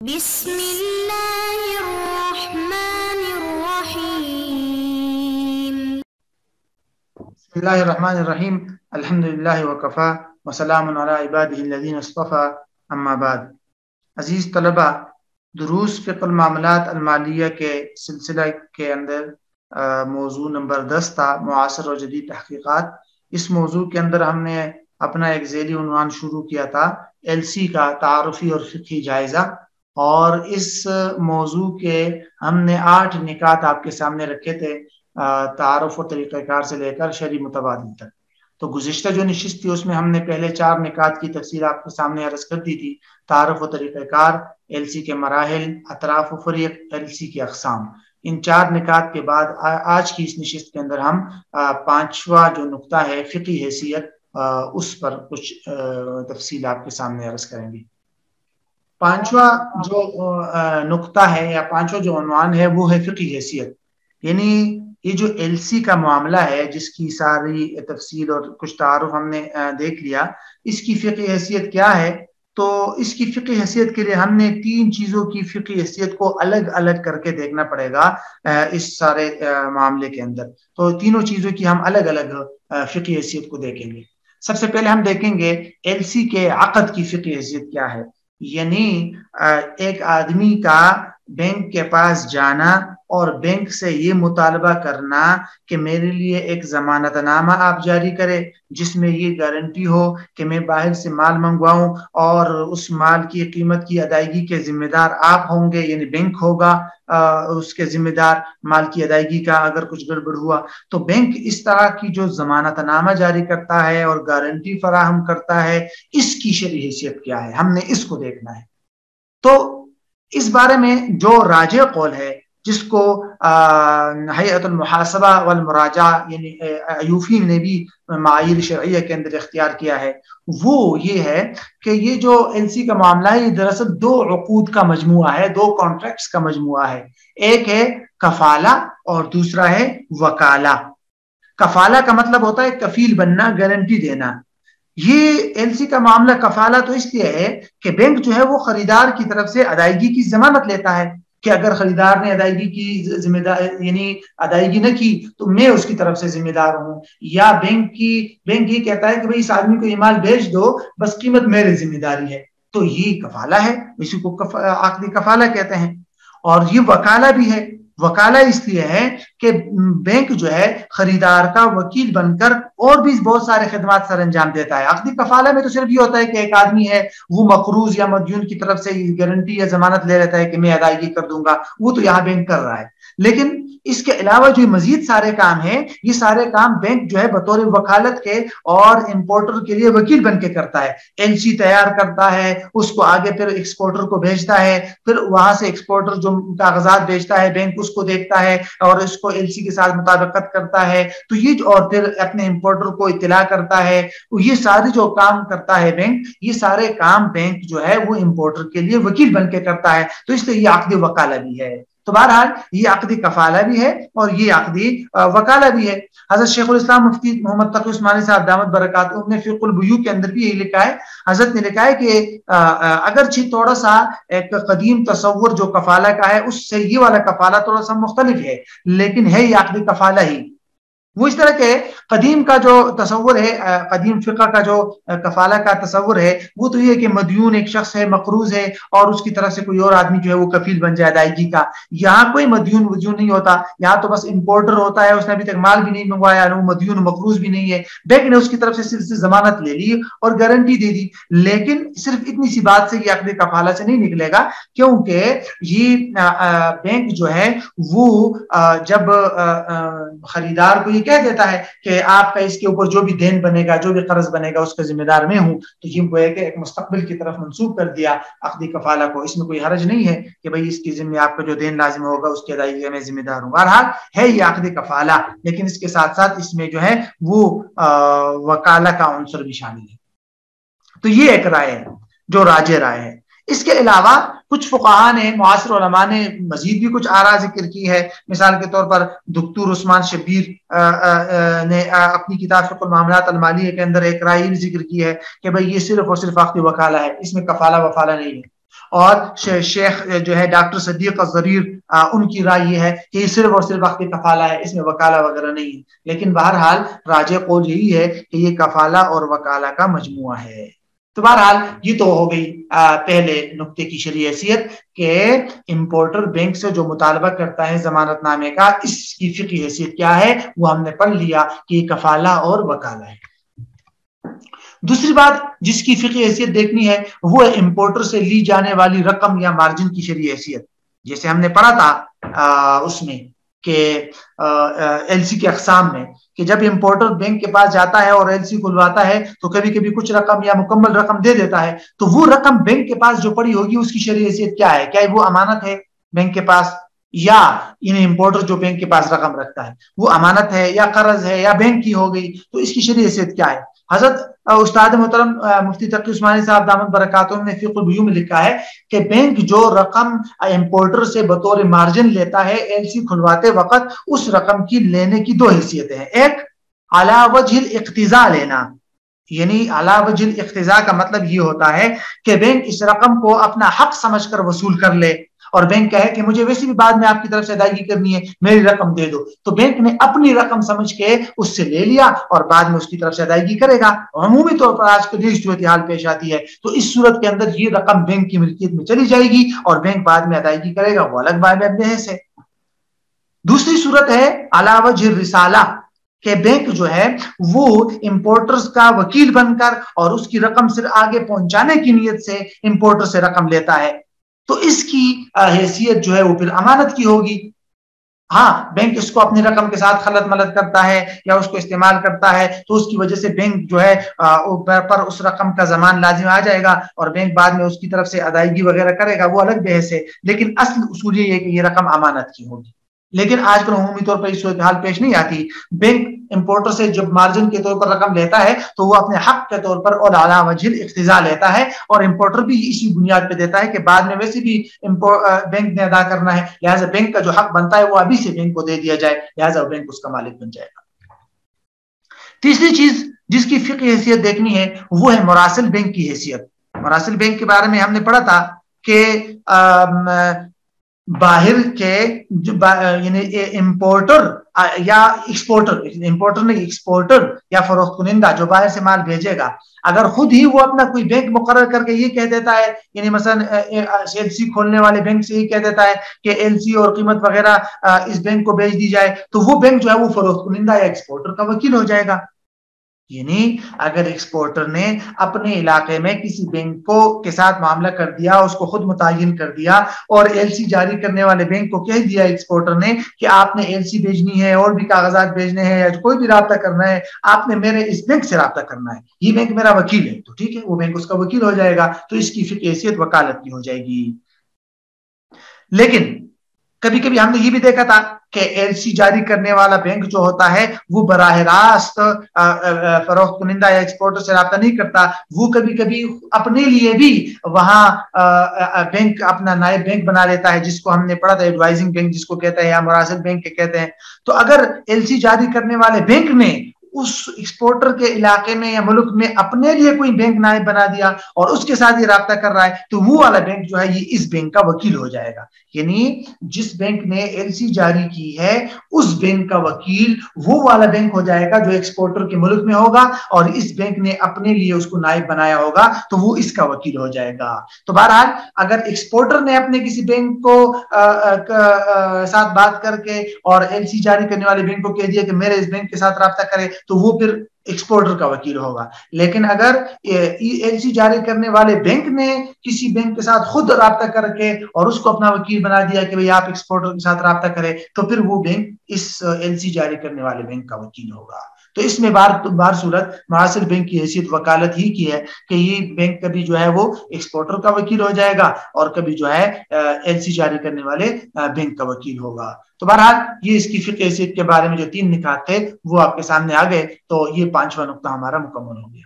بسم اللہ الرحمن الرحیم بسم اللہ الرحمن الرحیم الحمدللہ وکفا وسلام علی عبادہ الذین اصطفى اما بعد۔ عزیز طلبہ، دروس فقہ المعاملات المالیہ کے سلسلہ کے اندر موضوع نمبر 10 تھا، معاصر اور جدید تحقیقات۔ اس موضوع کے اندر ہم نے اپنا ایک ذیلی عنوان شروع کیا تھا، LC کا تعارفی اور فقہی جائزہ، اور اس موضوع کے ہم نے 8 نکات آپ کے سامنے رکھے تھے، تعارف و طریقہ کار سے لے کر شرعی متبادل تک۔ تو گزشتہ جو نشست تھی اس میں ہم نے پہلے 4 نکات کی تفصیل آپ کے سامنے عرض کر دی تھی: تعارف و طریقہ کار، LC کے مراحل، اطراف و فریق، LC کے اقسام۔ ان 4 نکات کے بعد آج کی اس نشست کے اندر ہم 5واں جو نقطہ ہے فقہی حیثیت، اس پر کچھ تفصیل آپ کے سامنے عرض کریں گے۔ 5واں جو نقطہ ہے یا 5واں جو عنوان ہے وہ ہے فقہی حیثیت، یعنی یہ جو LC کا معاملہ ہے جس کی ساری تفصیل اور کچھ تعارف ہم نے دیکھ لیا، اس کی فقہی حیثیت کیا ہے؟ تو اس کی فقہی حیثیت کے لیے ہم نے 3 چیزوں کی فقہی حیثیت کو الگ الگ کر کے دیکھنا پڑے گا اس سارے معاملے کے اندر۔ تو تینوں چیزوں کی ہم الگ الگ فقہی حیثیت کو دیکھیں گے۔ سب سے پہلے ہم دیکھیں گے LC کے عقد کی فقہی حیثیت کیا ہے، یعنی ایک آدمی کا بینک کے پاس جانا اور بینک سے یہ مطالبہ کرنا کہ میرے لیے ایک ضمانت نامہ آپ جاری کرے جس میں یہ گارنٹی ہو کہ میں باہر سے مال منگواؤں اور اس مال کی قیمت کی ادائیگی کے ذمہ دار آپ ہوں گے، یعنی بینک ہوگا اس کے ذمہ دار مال کی ادائیگی کا اگر کچھ گڑبڑ ہوا۔ تو بینک اس طرح کی جو ضمانت نامہ جاری کرتا ہے اور گارنٹی فراہم کرتا ہے، اس کی شرعی حیثیت کیا ہے، ہم نے اس کو دیکھنا ہے۔ تو اس بارے میں جو راجح قول ہے، جس کو ہیئت المحاسبہ والمراجعہ یعنی ایوفی نے بھی معایر شرعیہ کے اندر اختیار کیا ہے، وہ یہ ہے کہ یہ جو LC کا معاملہ ہے یہ دراصل 2 عقود کا مجموعہ ہے، 2 کانٹریکٹس کا مجموعہ ہے۔ ایک ہے کفالہ اور دوسرا ہے وکالہ۔ کفالہ کا مطلب ہوتا ہے کفیل بننا، گارنٹی دینا۔ یہ LC کا معاملہ کفالہ تو اس لیے ہے کہ بینک جو ہے وہ خریدار کی طرف سے ادائیگی کی ضمانت لیتا ہے کہ اگر خریدار نے ادائیگی کی ذمہ دار یعنی ادائیگی نہ کی تو میں اس کی طرف سے ذمہ دار ہوں، یا بینک یہ کہتا ہے کہ بھئی اس آدمی کو یہ مال بیچ دو، بس قیمت میرے ذمہ داری ہے۔ تو یہ کفالہ ہے، اسی کو عقدی کفالہ کہتے ہیں۔ اور یہ وکالہ بھی ہے۔ وکالہ اس لیے ہے کہ بینک جو ہے خریدار کا وکیل بن کر اور بھی بہت سارے خدمات سر انجام دیتا ہے۔ عقدی کفالہ میں تو صرف یہ ہوتا ہے کہ ایک آدمی ہے وہ مقروض یا مدیون کی طرف سے گارنٹی یا ضمانت لے لیتا ہے کہ میں ادائیگی کر دوں گا، وہ تو یہاں بینک کر رہا ہے۔ لیکن اس کے علاوہ جو مزید سارے کام ہیں، یہ سارے کام بینک جو ہے بطور وکالت کے اور امپورٹر کے لیے وکیل بن کے کرتا ہے۔ LC تیار کرتا ہے، اس کو آگے پھر ایکسپورٹر کو بھیجتا ہے، پھر وہاں سے ایکسپورٹر جو کاغذات بھیجتا ہے بینک اس کو دیکھتا ہے اور اس کو LC کے ساتھ مطابقت کرتا ہے، تو یہ اور پھر اپنے امپورٹر کو اطلاع کرتا ہے۔ یہ سارے جو کام کرتا ہے بینک، یہ سارے کام بینک جو ہے وہ امپورٹر کے لیے وکیل بن کے کرتا ہے، تو اس لیے یہ عقدی وکالہ بھی ہے۔ تو بہرحال یہ عقدی کفالہ بھی ہے اور یہ عقدی وکالہ بھی ہے۔ حضرت شیخ الاسلام مفتی محمد تقی عثمانی صاحب دامت برکاتہ نے فقہ البیوع کے اندر بھی یہی لکھا ہے۔ حضرت نے لکھا ہے کہ اگرچہ تھوڑا سا ایک قدیم تصور جو کفالہ کا ہے اس سے یہ والا کفالہ تھوڑا سا مختلف ہے، لیکن ہے یہ عقدی کفالہ ہی۔ وہ اس طرح کے قدیم کا جو تصور ہے، قدیم فقہ کا جو کفالہ کا تصور ہے، وہ تو یہ کہ مدیون ایک شخص ہے، مقروض ہے، اور اس کی طرف سے کوئی اور آدمی جو ہے وہ کفیل بن جائے ادائیگی کا۔ یہاں کوئی مدیون نہیں ہوتا، یہاں تو بس امپورٹر ہوتا ہے، اس نے ابھی تک مال بھی نہیں منگوایا، وہ مدیون مقروض بھی نہیں ہے، بینک نے اس کی طرف سے صرف ضمانت لے لی اور گارنٹی دے دی۔ لیکن صرف اتنی سی بات سے یہ عقد کفالہ سے نہیں نکلے گا، کیونکہ یہ بینک جو ہے وہ جب خریدار کو یہ کہہ دیتا ہے کہ آپ کا اس کے اوپر جو بھی دین بنے گا، جو بھی قرض بنے گا، اس کا ذمہ دار میں ہوں، تو یہ وہ ہے کہ ایک مستقبل کی طرف منسوب کر دیا عقدی کفالہ کو۔ اس میں کوئی حرج نہیں ہے کہ بھئی اس کی ذمہ آپ کا جو دین لازم ہوگا اس کی ادائیگی میں ذمہ دار ہوں۔ بہرحال ہے یہ عقدی کفالہ، لیکن اس کے ساتھ ساتھ اس میں جو ہے وہ وکالہ کا عنصر بھی شامل ہے۔ تو یہ ایک رائے ہے جو راجح رائے ہے۔ اس کے علاوہ کچھ فقہاء نے، معاصر علماء نے مزید بھی کچھ آراء ذکر کی ہے۔ مثال کے طور پر دکتور عثمان شبیر نے اپنی کتاب فقہ المعاملات المالیہ کے اندر ایک رائے ذکر کی ہے کہ بھئی یہ صرف اور صرف عقد وکالہ ہے، اس میں کفالہ وفالہ نہیں ہے۔ اور شیخ جو ہے ڈاکٹر صدیق الضریر ان کی رائے یہ ہے کہ یہ صرف اور صرف وقت کفالہ ہے، اس میں وکالہ وغیرہ نہیں ہے، لیکن بہرحال راجح قول یہی ہے کہ یہ کفالہ اور وکالہ کا مجموعہ ہے۔ تو بہرحال یہ تو ہو گئی پہلے نقطے کی شرعی حیثیت کہ امپورٹر بینک سے جو مطالبہ کرتا ہے ضمانت نامے کا، اس کی فقہی حیثیت کیا ہے وہ ہم نے پڑھ لیا کہ یہ کفالہ اور وکالہ ہے۔ دوسری بات جس کی فقہی حیثیت دیکھنی ہے وہ ہے امپورٹر سے لی جانے والی رقم یا مارجن کی شرعی حیثیت۔ جیسے ہم نے پڑھا تھا اس میں کہ ایل سی کے اقسام میں کہ جب امپورٹر بینک کے پاس جاتا ہے اور ایل سی کھلواتا ہے تو کبھی کبھی کچھ رقم یا مکمل رقم دے دیتا ہے، تو وہ رقم بینک کے پاس جو پڑی ہوگی اس کی شرعی حیثیت کیا ہے؟ کیا وہ امانت ہے بینک کے پاس، یا امپورٹر جو بینک کے پاس رقم رکھتا ہے وہ امانت ہے یا قرض ہے یا بینک کی ہو گئی؟ تو اس کی شرعی حیثیت کیا ہے؟ حضرت استاد محترم مفتی تقی عثمانی صاحب دامت برکاتہ نے فقہ البیوع میں لکھا ہے کہ بینک جو رقم امپورٹر سے بطور مارجن لیتا ہے ایل سی کھلواتے وقت، اس رقم کی لینے کی دو حیثیتیں ہیں۔ ایک علی وجہ الاقتضاء لینا، یعنی علی وجہ الاقتضاء کا مطلب یہ ہوتا ہے کہ بینک اس رقم کو اپنا حق سمجھ کر وصول کر لے، اور بینک کہے کہ مجھے ویسے بھی بعد میں آپ کی طرف سے ادائیگی کرنی ہے، میری رقم دے دو، تو بینک نے اپنی رقم سمجھ کے اس سے لے لیا اور بعد میں اس کی طرف سے ادائیگی کرے گا۔ عمومی طور پر آج کل یہ صورتحال پیش آتی ہے، تو اس صورت کے اندر یہ رقم بینک کی ملکیت میں چلی جائے گی اور بینک بعد میں ادائیگی کرے گا، وہ الگ باب بحث ہے۔ دوسری صورت ہے علی وجہ الرسالہ، کہ بینک جو ہے وہ امپورٹرز کا وکیل بن کر اور اس کی رقم صرف آگے پہنچانے کی نیت سے امپورٹر سے رقم لیتا ہے، تو اس کی حیثیت جو ہے وہ پھر امانت کی ہوگی۔ ہاں بینک اس کو اپنی رقم کے ساتھ خلط ملط کرتا ہے یا اس کو استعمال کرتا ہے تو اس کی وجہ سے بینک جو ہے پر اس رقم کا ضمان لازم آ جائے گا اور بینک بعد میں اس کی طرف سے ادائیگی وغیرہ کرے گا، وہ الگ بحث ہے، لیکن اصل اصول یہ ہے کہ یہ رقم امانت کی ہوگی۔ لیکن آج کل عمومی طور پر یہ صورتحال پیش نہیں آتی، بینک امپورٹر سے جب مارجن کے طور پر رقم لیتا ہے تو وہ اپنے حق کے طور پر اور اعلیٰ وجہ الاقتضاء لیتا ہے، اور امپورٹر بھی اسی بنیاد پہ دیتا ہے کہ بعد میں ویسے بھی بینک نے ادا کرنا ہے، لہٰذا بینک کا جو حق بنتا ہے وہ ابھی سے بینک کو دے دیا جائے، لہٰذا بینک اس کا مالک بن جائے گا۔ تیسری چیز جس کی فقہی حیثیت دیکھنی ہے وہ ہے مراسل بینک کی حیثیت۔ مراسل بینک کے بارے میں ہم نے پڑھا تھا کہ باہر کے یعنی امپورٹر یا ایکسپورٹر، امپورٹر نہیں ایکسپورٹر یا فروخت کنندہ جو باہر سے مال بھیجے گا، اگر خود ہی وہ اپنا کوئی بینک مقرر کر کے یہ کہہ دیتا ہے، یعنی مثلا ایل سی کھولنے والے بینک سے یہ کہہ دیتا ہے کہ ایل سی اور قیمت وغیرہ اس بینک کو بیچ دی جائے، تو وہ بینک جو ہے وہ فروخت کنندہ یا ایکسپورٹر کا وکیل ہو جائے گا۔ یعنی اگر ایکسپورٹر نے اپنے علاقے میں کسی بینک کو کے ساتھ معاملہ کر دیا، اس کو خود متعین کر دیا اور ایل سی جاری کرنے والے بینک کو کہہ دیا ایکسپورٹر نے کہ آپ نے ایل سی بھیجنی ہے اور بھی کاغذات بھیجنے ہیں یا کوئی بھی رابطہ کرنا ہے، آپ نے میرے اس بینک سے رابطہ کرنا ہے، یہ بینک میرا وکیل ہے، تو ٹھیک ہے وہ بینک اس کا وکیل ہو جائے گا، تو اس کی فقہی حیثیت وکالت کی ہو جائے گی۔ لیکن کبھی کبھی ہم نے یہ بھی دیکھا تھا کہ ایل سی جاری کرنے والا بینک جو ہوتا ہے وہ براہ راست فروخت کنندہ یا ایکسپورٹر سے رابطہ نہیں کرتا، وہ کبھی کبھی اپنے لیے بھی وہاں بینک اپنا نائب بینک بنا لیتا ہے، جس کو ہم نے پڑھا تھا ایڈوائزنگ بینک جس کو کہتے ہیں یا مراسل بینک کے کہتے ہیں۔ تو اگر ایل سی جاری کرنے والے بینک نے اس ایکسپورٹر کے علاقے میں یا ملک میں اپنے لیے کوئی بینک نائب بنا دیا اور اس کے ساتھ یہ رابطہ کر رہا ہے، تو وہ والا بینک جو ہے یہ اس بینک کا وکیل ہو جائے گا۔ یعنی جس بینک نے ایل سی جاری کی ہے اس بینک کا وکیل وہ والا بینک ہو جائے گا جو ایکسپورٹر کے ملک میں ہوگا، اور اس بینک نے اپنے لیے اس کو نائب بنایا ہوگا تو وہ اس کا وکیل ہو جائے گا۔ تو بہرحال اگر ایکسپورٹر نے اپنے کسی بینک کو ساتھ بات کر کے اور ایل سی جاری کرنے والے بینک کو کہہ دیا کہ میرے اس بینک کے ساتھ رابطہ کرے تو وہ پھر ایکسپورٹر کا وکیل ہوگا۔ لیکن اگر ایل سی جاری کرنے والے بینک نے کسی بینک کے ساتھ خود رابطہ کر کے اور اس کو اپنا وکیل بنا دیا کہ بھئی آپ ایکسپورٹر کے ساتھ رابطہ کرے، تو پھر وہ بینک اس ایل سی جاری کرنے والے بینک کا وکیل ہوگا۔ تو اس میں بار صورت مراسل بینک کی حیثیت وکالت ہی کی ہے کہ یہ بینک کبھی جو ہے وہ ایکسپورٹر کا وکیل ہو جائے گا اور کبھی جو ہے ایل سی جاری کرنے والے بینک کا وکیل ہوگا۔ تو بہرحال یہ اس کی فقہ حیثیت کے بارے میں جو 3 نکات تھے وہ آپ کے سامنے آ گئے، تو یہ 5واں نقطہ ہمارا مکمل ہو گیا۔